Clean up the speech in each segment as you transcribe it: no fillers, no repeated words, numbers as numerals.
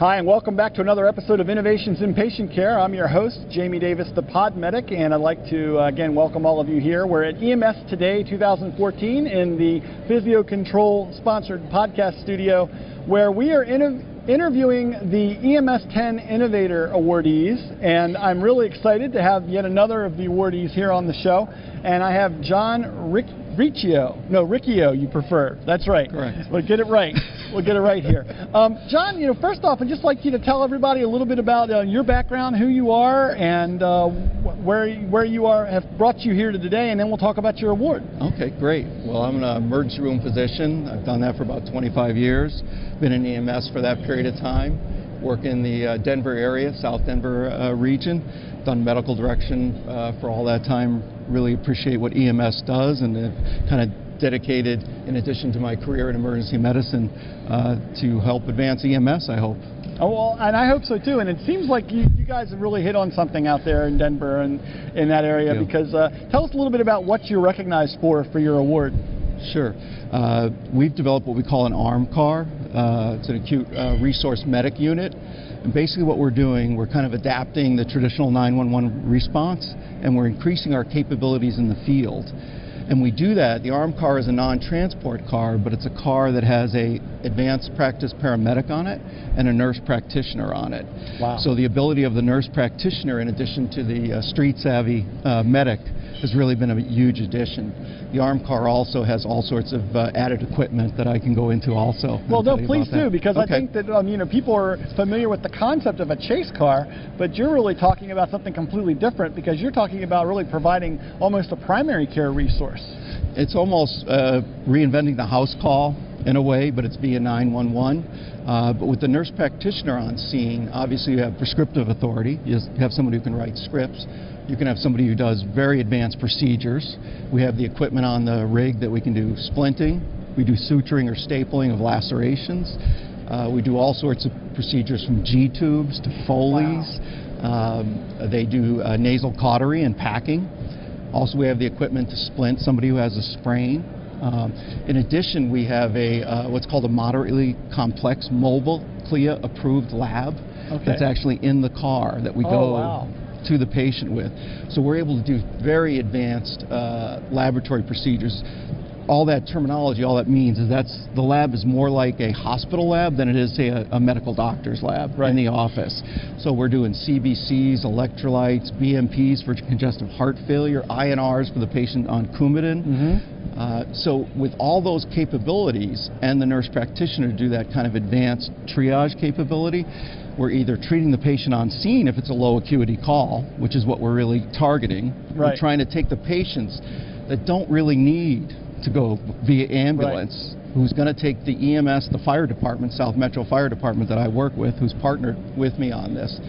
Hi, and welcome back to another episode of Innovations in Patient Care. I'm your host, Jamie Davis, the Pod Medic, and I'd like to again welcome all of you here. We're at EMS Today 2014 in the Physio Control sponsored podcast studio, where we are interviewing the EMS 10 Innovator awardees, and I'm really excited to have yet another of the awardees here on the show. And I have John Riccio, you prefer. That's right. Correct. We'll get it right. We'll get it right here. John, first off, I'd just like you to tell everybody a little bit about your background, who you are, and where you are have brought you here to today, and then we'll talk about your award. Okay, great. Well, I'm an emergency room physician. I've done that for about 25 years. Been in EMS for that period of time. Work in the Denver area, South Denver region. Done medical direction for all that time. Really appreciate what EMS does, and have kind of dedicated, in addition to my career in emergency medicine, to help advance EMS, I hope. Oh, well, and I hope so too. And it seems like you guys have really hit on something out there in Denver and in that area, because tell us a little bit about what you're recognized for your award. Sure. We've developed what we call an ARM car. It's an acute resource medic unit. And basically what we're doing, we're kind of adapting the traditional 911 response, and we're increasing our capabilities in the field. And we do that. The ARM car is a non-transport car, but it's a car that has a advanced practice paramedic on it and a nurse practitioner on it. Wow. So the ability of the nurse practitioner, in addition to the street-savvy medic, has really been a huge addition. The ARM car also has all sorts of added equipment that I can go into also. Well, no, please do, because okay. I think that people are familiar with the concept of a chase car, but you're really talking about something completely different, because you're talking about really providing almost a primary care resource. It's almost reinventing the house call in a way, but it's via 911. But with the nurse practitioner on scene, obviously you have prescriptive authority. You have somebody who can write scripts. You can have somebody who does very advanced procedures. We have the equipment on the rig that we can do splinting. We do suturing or stapling of lacerations. We do all sorts of procedures from G-tubes to Foley's. Wow. They do nasal cautery and packing. Also, we have the equipment to splint somebody who has a sprain. In addition, we have what's called a moderately complex mobile CLIA-approved lab. Okay. That's actually in the car that we go to the patient with. So we're able to do very advanced laboratory procedures. All that terminology, all that means is the lab is more like a hospital lab than it is, say, a medical doctor's lab in the office. So we're doing CBCs, electrolytes, BMPs for congestive heart failure, INRs for the patient on Coumadin. Mm-hmm. So with all those capabilities and the nurse practitioner to do that kind of advanced triage capability, we're either treating the patient on scene if it's a low acuity call, which is what we're really targeting. Right. We're trying to take the patients that don't really need to go via ambulance, who's going to take the EMS, the fire department, South Metro Fire Department that I work with, who's partnered with me on this,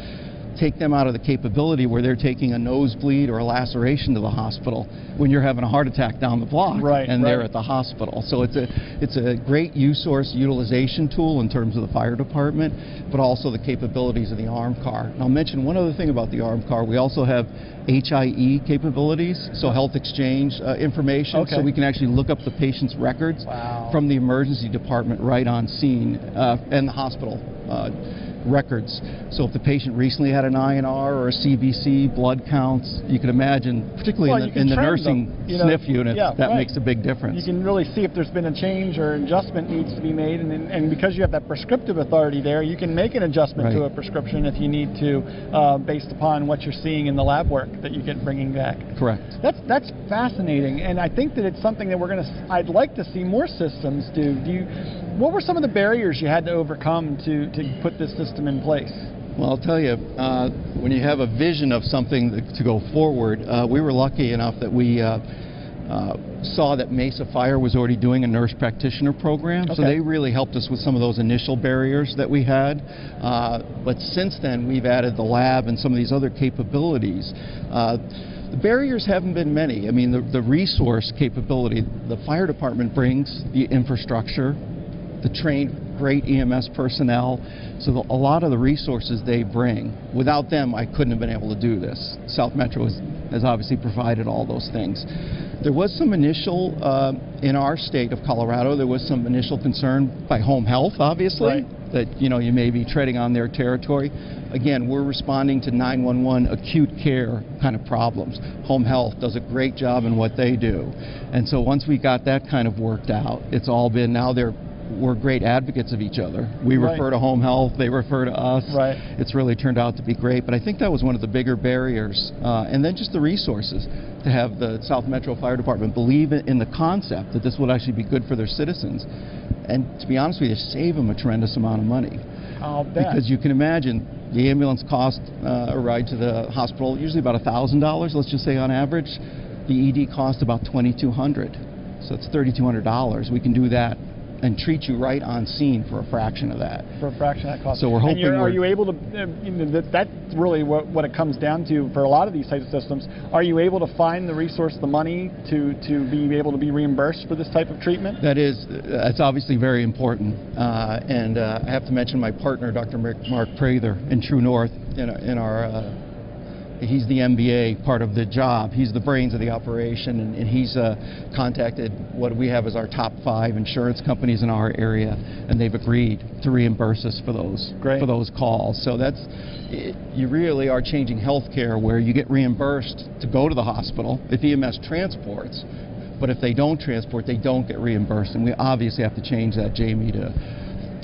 take them out of the capability where they're taking a nosebleed or a laceration to the hospital when you're having a heart attack down the block and they're at the hospital. So it's a great utilization tool in terms of the fire department, but also the capabilities of the ARM car. And I'll mention one other thing about the ARM car. We also have HIE capabilities, so health exchange information, so we can actually look up the patient's records from the emergency department right on scene and the hospital records. So if the patient recently had an INR or a CBC, blood counts, you can imagine, particularly in the nursing SNF unit, that makes a big difference. You can really see if there's been a change or adjustment needs to be made, and because you have that prescriptive authority there, you can make an adjustment to a prescription if you need to, based upon what you're seeing in the lab work that you get bringing back. Correct. That's fascinating, and I think that it's something that I'd like to see more systems do. What were some of the barriers you had to overcome to put this system in place? Well, I'll tell you, when you have a vision of something to go forward, we were lucky enough that we saw that Mesa Fire was already doing a nurse practitioner program, so they really helped us with some of those initial barriers that we had. But since then, we've added the lab and some of these other capabilities. The barriers haven't been many. I mean, the resource capability, the fire department brings the infrastructure, the trained great EMS personnel, so a lot of the resources they bring, without them I couldn't have been able to do this. South Metro has obviously provided all those things. There was some initial, in our state of Colorado, there was some initial concern by home health, obviously, that you may be treading on their territory. Again, we're responding to 911 acute care kind of problems. Home health does a great job in what they do. And so once we got that kind of worked out, it's all been, now we're great advocates of each other. We refer to home health, they refer to us. Right. It's really turned out to be great, but I think that was one of the bigger barriers. And then just the resources to have the South Metro Fire Department believe in the concept that this would actually be good for their citizens. And to be honest with you, save them a tremendous amount of money. I'll bet. Because you can imagine the ambulance cost a ride to the hospital usually about $1,000, let's just say on average. The ED cost about $2,200. So it's $3,200. We can do that and treat you right on scene for a fraction of that. For a fraction of that cost. So we're hoping. And are you able to? That's really what it comes down to for a lot of these types of systems. Are you able to find the resource, the money, to be able to be reimbursed for this type of treatment? That's obviously very important. And I have to mention my partner, Dr. Mark Prather, in True North, in our. He's the MBA part of the job. He's the brains of the operation, and he's contacted what we have as our top 5 insurance companies in our area, and they've agreed to reimburse us for those calls. So you really are changing healthcare where you get reimbursed to go to the hospital if EMS transports, but if they don't transport, they don't get reimbursed, and we obviously have to change that, Jamie, to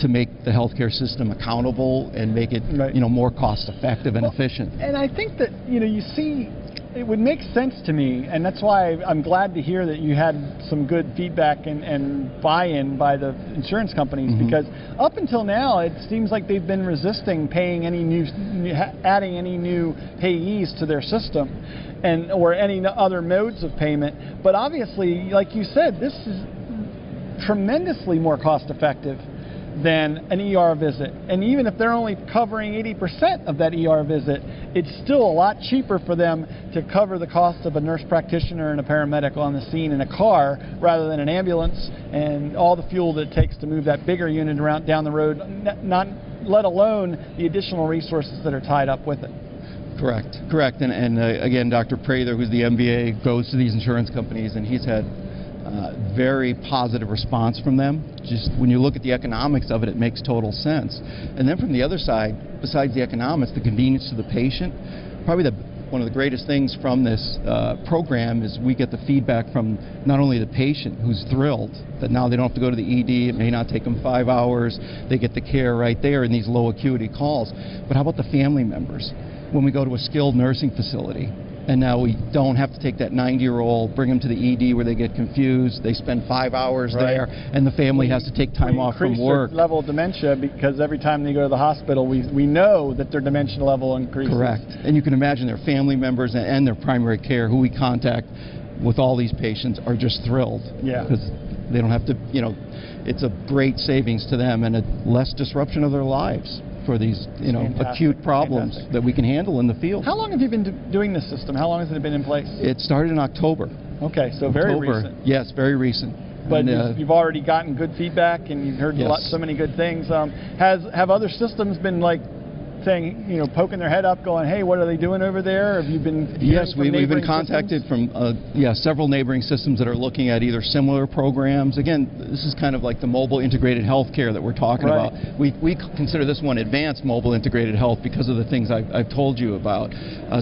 make the healthcare system accountable and make it more cost effective and efficient. And I think that you see, it would make sense to me, and that's why I'm glad to hear that you had some good feedback and buy-in by the insurance companies, because up until now it seems like they've been resisting paying adding any new payees to their system, or any other modes of payment. But obviously, like you said, this is tremendously more cost effective than an ER visit. And even if they're only covering 80% of that ER visit, it's still a lot cheaper for them to cover the cost of a nurse practitioner and a paramedic on the scene in a car rather than an ambulance and all the fuel that it takes to move that bigger unit around down the road, not let alone the additional resources that are tied up with it. Correct. And again, Dr. Prather, who's the MBA, goes to these insurance companies, and he's had very positive response from them. Just when you look at the economics of it, it makes total sense. And then from the other side, besides the economics, the convenience to the patient, probably one of the greatest things from this program is we get the feedback from not only the patient, who's thrilled that now they don't have to go to the ED, it may not take them 5 hours, they get the care right there in these low acuity calls, but how about the family members? When we go to a skilled nursing facility, and now we don't have to take that 90-year-old, bring them to the ED where they get confused. They spend 5 hours there, and the family has to take time off from work. Their level of dementia, because every time they go to the hospital, we know that their dementia level increases. Correct. And you can imagine their family members and their primary care, who we contact with all these patients, are just thrilled. Yeah. Because they don't have to, it's a great savings to them and a less disruption of their lives for these, acute problems that we can handle in the field. How long have you been doing this system? How long has it been in place? It started in October. Okay, so very recent. Yes, very recent. But you've already gotten good feedback, and you've heard so many good things. Have other systems been saying, poking their head up, going, "Hey, what are they doing over there?" Have you been? Yes, we've been contacted from several neighboring systems that are looking at either similar programs. Again, this is kind of like the mobile integrated healthcare that we're talking about. We consider this one advanced mobile integrated health because of the things I've told you about.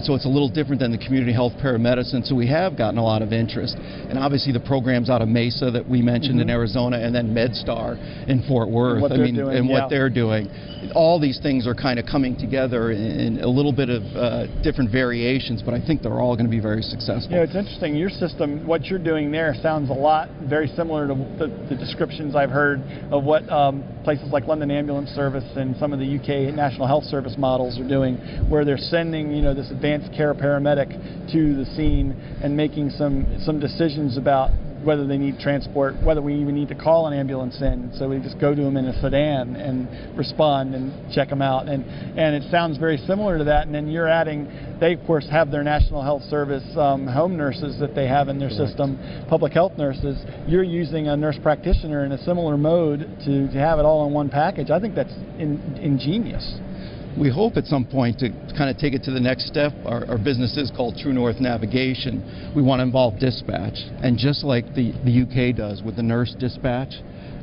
So it's a little different than the community health paramedicine. So we have gotten a lot of interest, and obviously the programs out of Mesa that we mentioned in Arizona, and then MedStar in Fort Worth. What they're doing. All these things are kind of coming together in a little bit of different variations, but I think they're all going to be very successful. It's interesting. Your system, what you're doing there, sounds very similar to the descriptions I've heard of what places like London Ambulance Service and some of the UK National Health Service models are doing, where they're sending this advanced care paramedic to the scene and making some decisions about whether they need transport, whether we even need to call an ambulance in. So we just go to them in a sedan and respond and check them out. And it sounds very similar to that. And then you're adding, they of course have their National Health Service home nurses that they have in their system, public health nurses. You're using a nurse practitioner in a similar mode to have it all in one package. I think that's ingenious. We hope at some point to kind of take it to the next step. Our business is called True North Navigation. We want to involve dispatch, and just like the UK does with the nurse dispatch,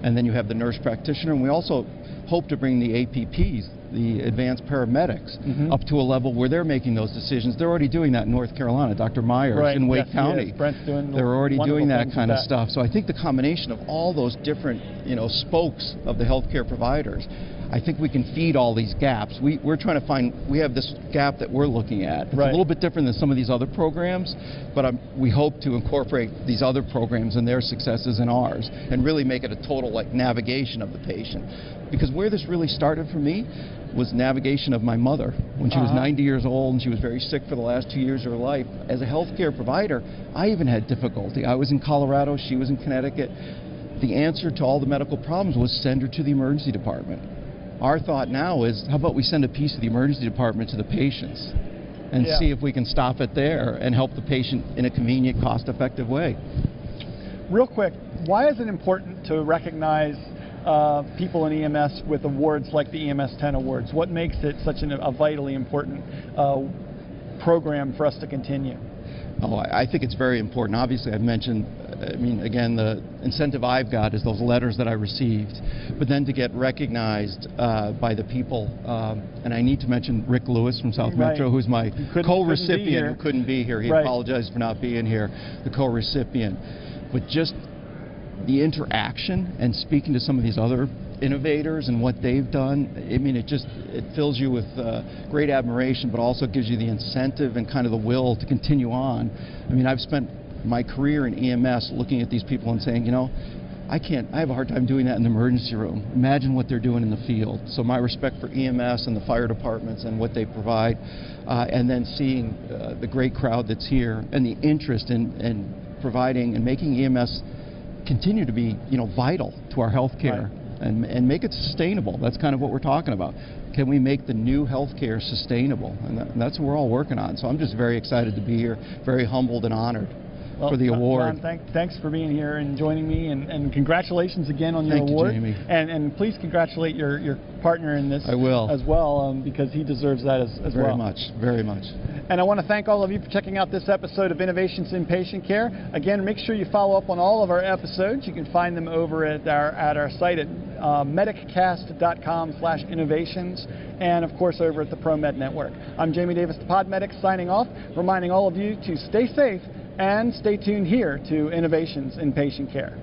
and then you have the nurse practitioner, and we also hope to bring the APPs, the advanced paramedics, up to a level where they're making those decisions. They're already doing that in North Carolina. Dr. Myers in Wake County. Brent's doing they're already doing that kind of stuff. So I think the combination of all those different, spokes of the healthcare providers, I think we can feed all these gaps. We're trying to find, we have this gap that we're looking at. It's a little bit different than some of these other programs, but we hope to incorporate these other programs and their successes in ours and really make it a total navigation of the patient. Because where this really started for me was navigation of my mother when she was 90 years old and she was very sick for the last 2 years of her life. As a healthcare provider, I even had difficulty. I was in Colorado, she was in Connecticut. The answer to all the medical problems was send her to the emergency department. Our thought now is, how about we send a piece of the emergency department to the patients and see if we can stop it there and help the patient in a convenient, cost-effective way. Real quick, why is it important to recognize people in EMS with awards like the EMS 10 Awards? What makes it such a vitally important program for us to continue? Oh, I think it's very important. Obviously, I've mentioned, again, the incentive I've got is those letters that I received, but then to get recognized by the people, and I need to mention Rick Lewis from South Metro, who's my co-recipient who couldn't be here. He apologized for not being here, the co-recipient. But just the interaction and speaking to some of these other innovators and what they've done, it fills you with great admiration, but also gives you the incentive and kind of the will to continue on. I've spent my career in EMS looking at these people and saying, I have a hard time doing that in the emergency room. Imagine what they're doing in the field. So my respect for EMS and the fire departments and what they provide, and then seeing the great crowd that's here and the interest in providing and making EMS continue to be, vital to our healthcare. And make it sustainable. That's kind of what we're talking about. Can we make the new healthcare sustainable? And that's what we're all working on. So I'm just very excited to be here, very humbled and honored for the award. John, thanks for being here and joining me, and congratulations again on your award. Thank you, Jamie. And please congratulate your partner in this I will. as well, because he deserves that as well. Very much, very much. And I want to thank all of you for checking out this episode of Innovations in Patient Care. Again, make sure you follow up on all of our episodes. You can find them over at our site at mediccast.com/innovations, and of course over at the ProMed Network. I'm Jamie Davis, the Pod Medic, signing off, reminding all of you to stay safe and stay tuned here to Innovations in Patient Care.